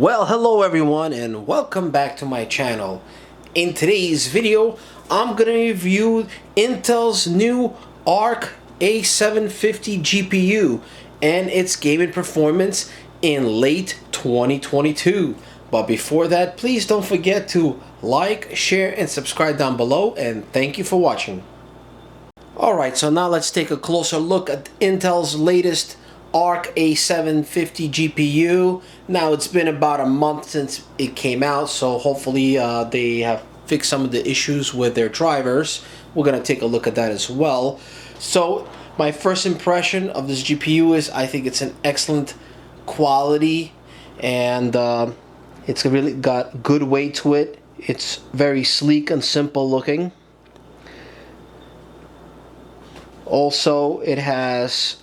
Well, hello everyone and welcome back to my channel. In today's video, I'm gonna review Intel's new Arc A750 GPU and its gaming performance in late 2022. But before that, please don't forget to like, share, and subscribe down below, and thank you for watching. Alright, so now let's take a closer look at Intel's latest Arc A750 GPU. Now it's been about a month since it came out, so hopefully they have fixed some of the issues with their drivers. We're gonna take a look at that as well. So my first impression of this GPU is I think it's an excellent quality, and it's really got good weight to it. It's very sleek and simple looking. Also, it has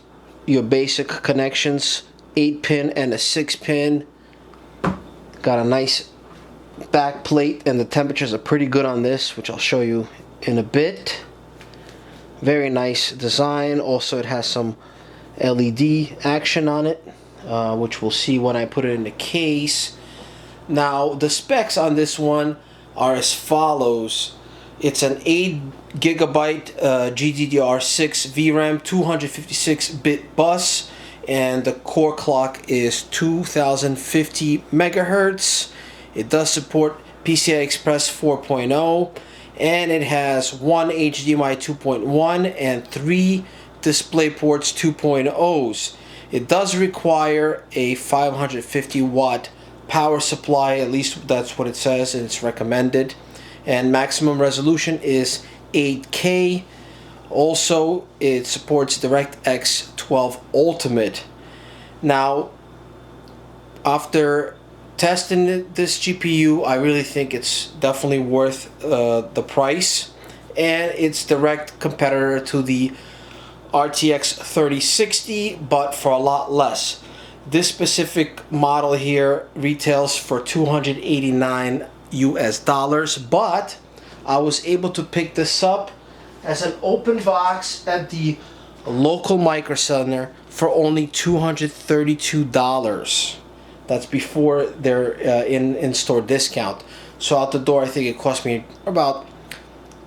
your basic connections, 8-pin and a 6-pin. Got a nice back plate, and the temperatures are pretty good on this, which I'll show you in a bit. Very nice design. Also, it has some LED action on it, which we'll see when I put it in the case. Now, the specs on this one are as follows. It's an 8GB GDDR6 VRAM, 256-bit bus, and the core clock is 2050 megahertz. It does support PCI Express 4.0, and it has one HDMI 2.1 and 3 DisplayPorts 2.0s. It does require a 550 watt power supply, at least that's what it says, and it's recommended. And maximum resolution is 8K. Also, it supports DirectX 12 Ultimate. Now, after testing this GPU, I really think it's definitely worth the price, and it's direct competitor to the RTX 3060, but for a lot less. This specific model here retails for $289 US, but I was able to pick this up as an open box at the local Micro Center for only $232. That's before their in-store discount. So out the door, I think it cost me about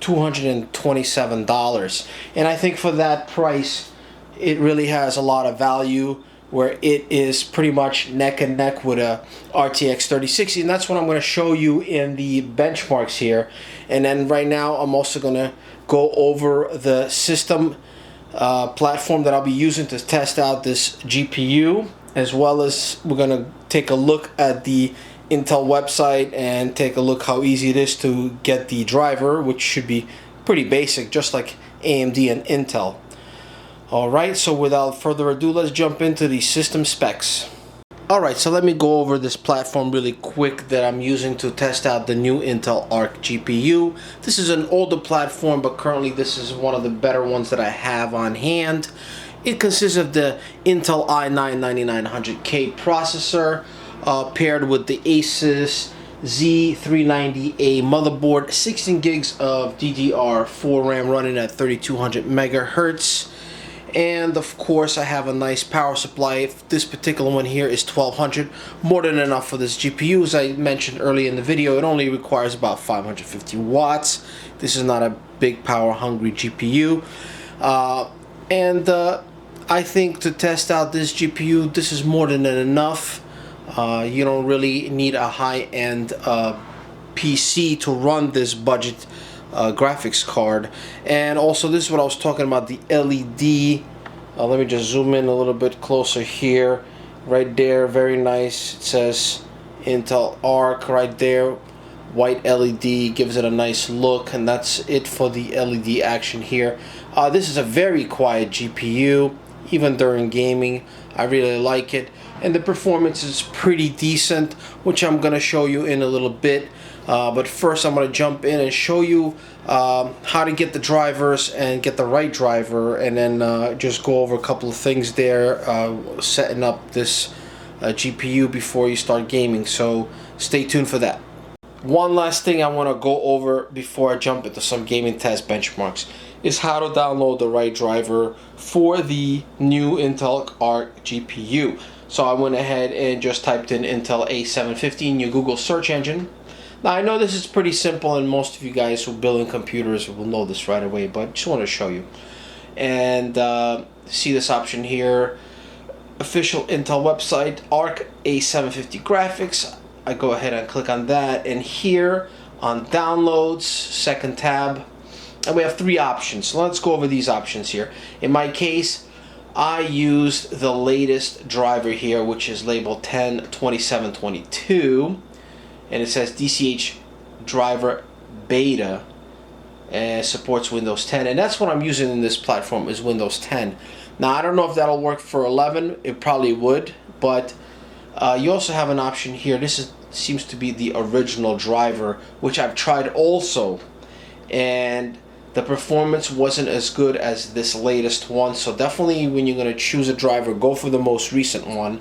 $227. And I think for that price, it really has a lot of value, where it is pretty much neck and neck with a RTX 3060, and that's what I'm going to show you in the benchmarks here. And then right now I'm also going to go over the system platform that I'll be using to test out this GPU, as well as we're going to take a look at the Intel website and take a look how easy it is to get the driver, which should be pretty basic, just like AMD and Intel. Alright, so without further ado, let's jump into the system specs. Alright, so let me go over this platform really quick that I'm using to test out the new Intel Arc GPU. This is an older platform, but currently this is one of the better ones that I have on hand. It consists of the Intel i9-9900K processor, paired with the Asus Z390A motherboard, 16 gigs of DDR4 RAM running at 3200 megahertz. And of course, I have a nice power supply. This particular one here is 1200, more than enough for this GPU. As I mentioned earlier in the video, it only requires about 550 watts. This is not a big power hungry GPU. I think to test out this GPU, this is more than enough. You don't really need a high-end PC to run this budget graphics card. And also, this is what I was talking about, the LED. Let me just zoom in a little bit closer here. Right there, very nice. It says Intel Arc right there. White LED gives it a nice look, and that's it for the LED action here. This is a very quiet GPU, even during gaming. I really like it, and the performance is pretty decent, which I'm gonna show you in a little bit. But first, I'm going to jump in and show you how to get the drivers and get the right driver, and then just go over a couple of things there, setting up this GPU before you start gaming. So stay tuned for that. One last thing I want to go over before I jump into some gaming test benchmarks is how to download the right driver for the new Intel Arc GPU. So I went ahead and just typed in Intel A750 in your Google search engine. Now I know this is pretty simple, and most of you guys who build computers will know this right away, but I just want to show you. And see this option here, official Intel website, ARC A750 graphics. I go ahead and click on that, and here on downloads, second tab, and we have three options. So let's go over these options here. In my case, I used the latest driver here, which is labeled 102722, and it says DCH driver beta, and supports Windows 10, and that's what I'm using in this platform, is Windows 10. Now I don't know if that'll work for 11. It probably would, but you also have an option here. This seems to be the original driver, which I've tried also, and the performance wasn't as good as this latest one. So definitely when you're going to choose a driver, go for the most recent one,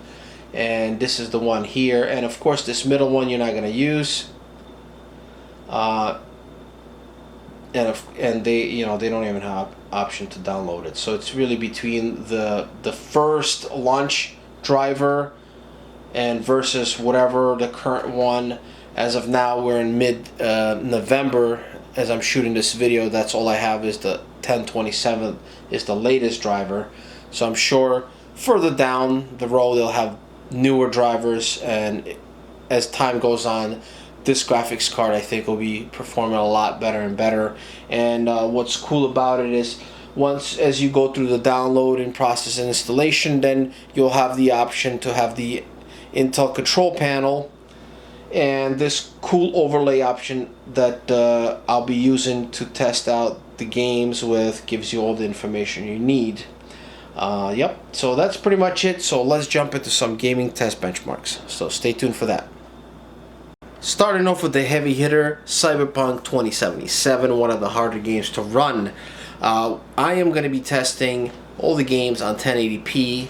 and this is the one here. And of course this middle one you're not going to use, and they, you know, they don't even have option to download it. So it's really between the first launch driver and versus whatever the current one. As of now, we're in mid November as I'm shooting this video. That's all I have is the 1027 is the latest driver. So I'm sure further down the road they'll have newer drivers, and as time goes on, this graphics card I think will be performing a lot better and better. And what's cool about it is, once as you go through the download and process and installation, then you'll have the option to have the Intel control panel and this cool overlay option that I'll be using to test out the games with. Gives you all the information you need. Yep, so that's pretty much it. So let's jump into some gaming test benchmarks, so stay tuned for that. Starting off with the heavy hitter, Cyberpunk 2077, one of the harder games to run. I am going to be testing all the games on 1080p,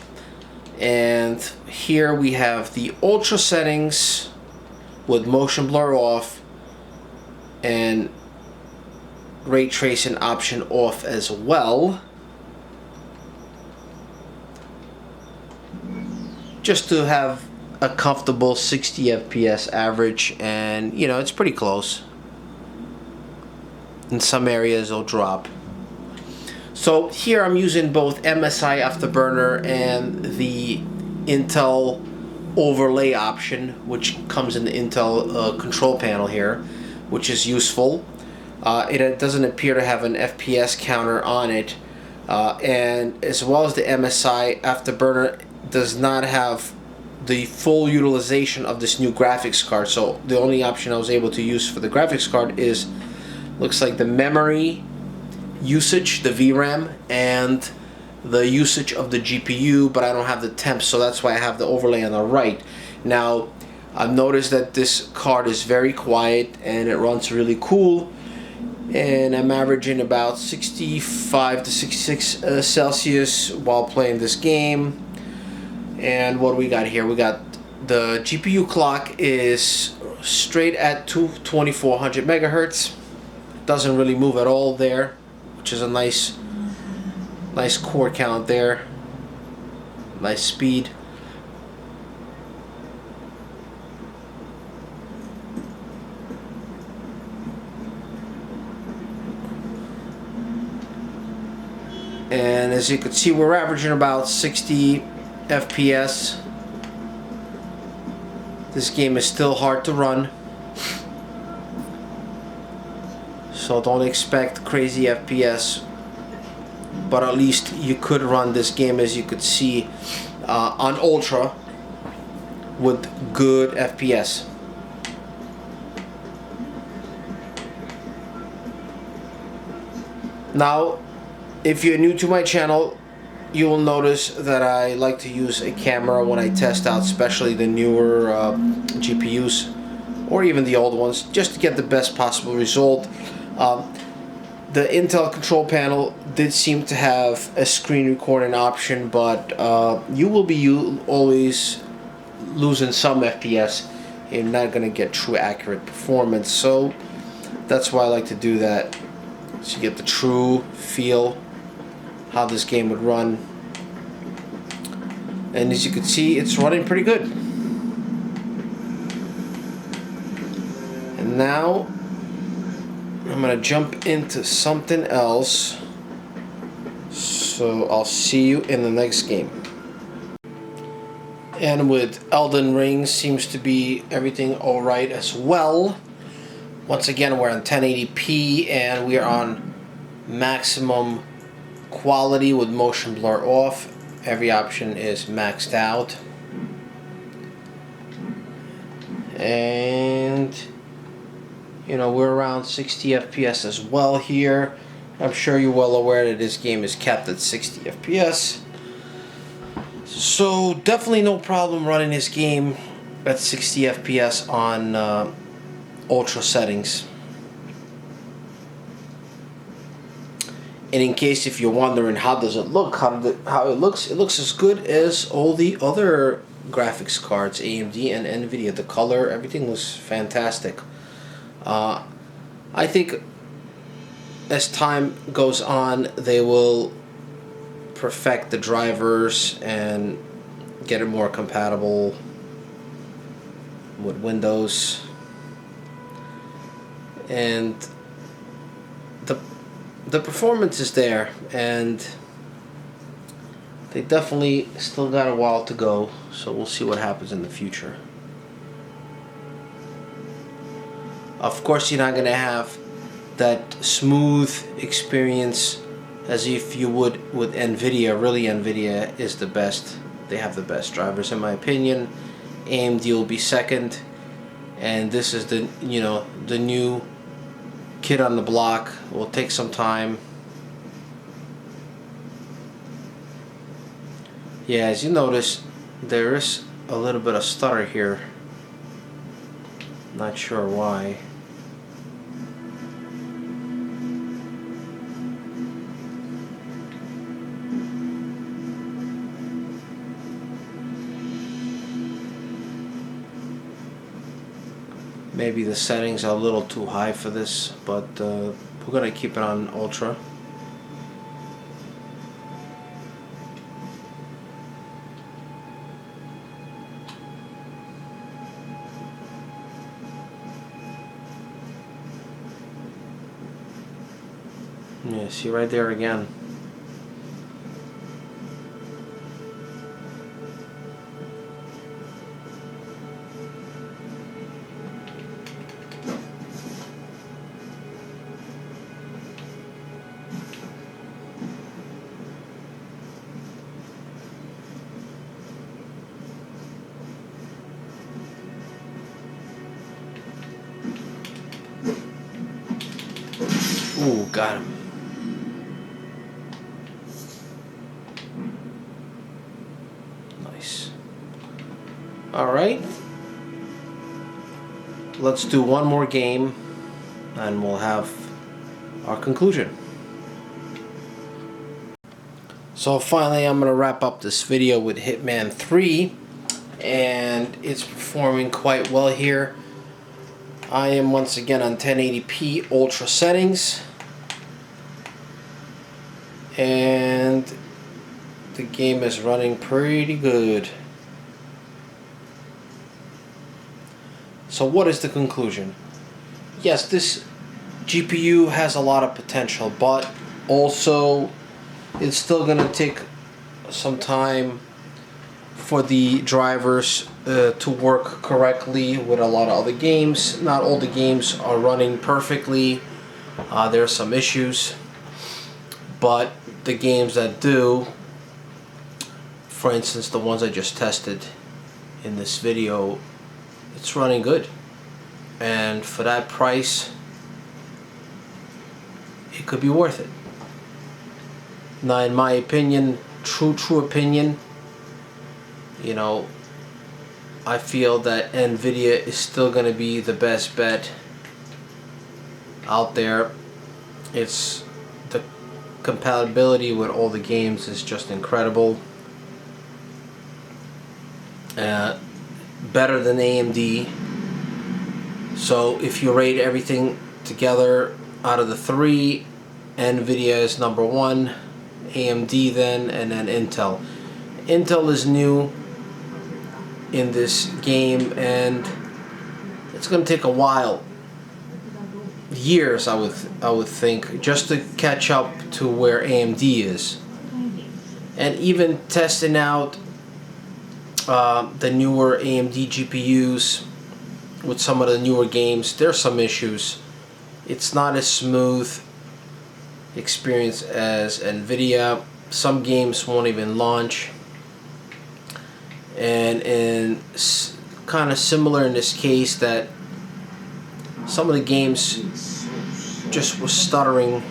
and here we have the ultra settings with motion blur off and ray tracing option off as well, just to have a comfortable 60 FPS average. And you know, it's pretty close. In some areas it'll drop. So here I'm using both MSI Afterburner and the Intel overlay option, which comes in the Intel control panel here, which is useful. It doesn't appear to have an FPS counter on it, and as well as the MSI Afterburner does not have the full utilization of this new graphics card. So the only option I was able to use for the graphics card is, looks like, the memory usage, the VRAM, and the usage of the GPU, but I don't have the temps, so that's why I have the overlay on the right. Now I've noticed that this card is very quiet and it runs really cool, and I'm averaging about 65 to 66 Celsius while playing this game. And what we got here, we got the GPU clock is straight at 2400 megahertz. Doesn't really move at all there, which is a nice core count there. Nice speed. And as you can see, we're averaging about 60 FPS. This game is still hard to run, so don't expect crazy FPS, but at least you could run this game, as you could see, on Ultra with good FPS. Now, if you're new to my channel, you will notice that I like to use a camera when I test out, especially the newer GPUs or even the old ones, just to get the best possible result. The Intel control panel did seem to have a screen recording option, but you will be always losing some FPS. You're not going to get true accurate performance, so that's why I like to do that, so you get the true feel how this game would run. And as you can see, it's running pretty good. And now I'm gonna jump into something else. So I'll see you in the next game. And with Elden Ring, seems to be everything alright as well. Once again, we're on 1080p and we are on maximum quality with motion blur off. Every option is maxed out. And you know, we're around 60 FPS as well here. I'm sure you're well aware that this game is capped at 60 FPS. So definitely no problem running this game at 60 FPS on ultra settings. And in case if you're wondering how does it look, how it looks as good as all the other graphics cards, AMD and Nvidia. The color, everything was fantastic. I think as time goes on, they will perfect the drivers and get it more compatible with Windows. And the performance is there, and they definitely still got a while to go, so we'll see what happens in the future. Of course, you're not going to have that smooth experience as if you would with Nvidia. Really, Nvidia is the best. They have the best drivers in my opinion. AMD will be second, and this is the new kid on the block. It will take some time. Yeah, as you notice, there is a little bit of stutter here. Not sure why. Maybe the settings are a little too high for this, but we're gonna keep it on ultra. Yeah, see right there again. Ooh, got him. Nice. Alright. Let's do one more game and we'll have our conclusion. So finally I'm going to wrap up this video with Hitman 3, and it's performing quite well here. I am once again on 1080p ultra settings, and the game is running pretty good. So what is the conclusion? Yes, this GPU has a lot of potential, but also it's still going to take some time for the drivers to work correctly with a lot of other games. Not all the games are running perfectly. There are some issues, but the games that do, for instance the ones I just tested in this video, it's running good. And for that price, it could be worth it. Now in my opinion, true opinion, you know, I feel that Nvidia is still going to be the best bet out there. It's the compatibility with all the games is just incredible. Better than AMD. So if you rate everything together out of the three, Nvidia is number one, AMD then, and then Intel. Intel is new in this game, and it's going to take a while, years I would think, just to catch up to where AMD is. And even testing out the newer AMD GPUs with some of the newer games, there's some issues. It's not as smooth experience as NVIDIA. Some games won't even launch, and kind of similar in this case, that some of the games just was stuttering.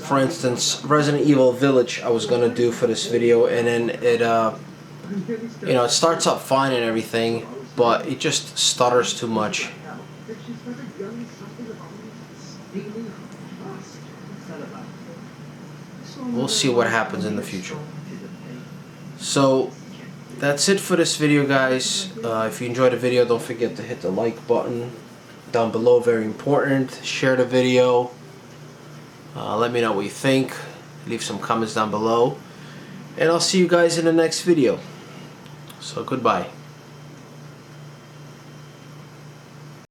For instance, Resident Evil Village I was gonna do for this video, and then it it starts up fine and everything, but it just stutters too much. We'll see what happens in the future. So that's it for this video, guys. If you enjoyed the video, don't forget to hit the like button down below, very important. Share the video. Let me know what you think. Leave some comments down below, and I'll see you guys in the next video. So goodbye.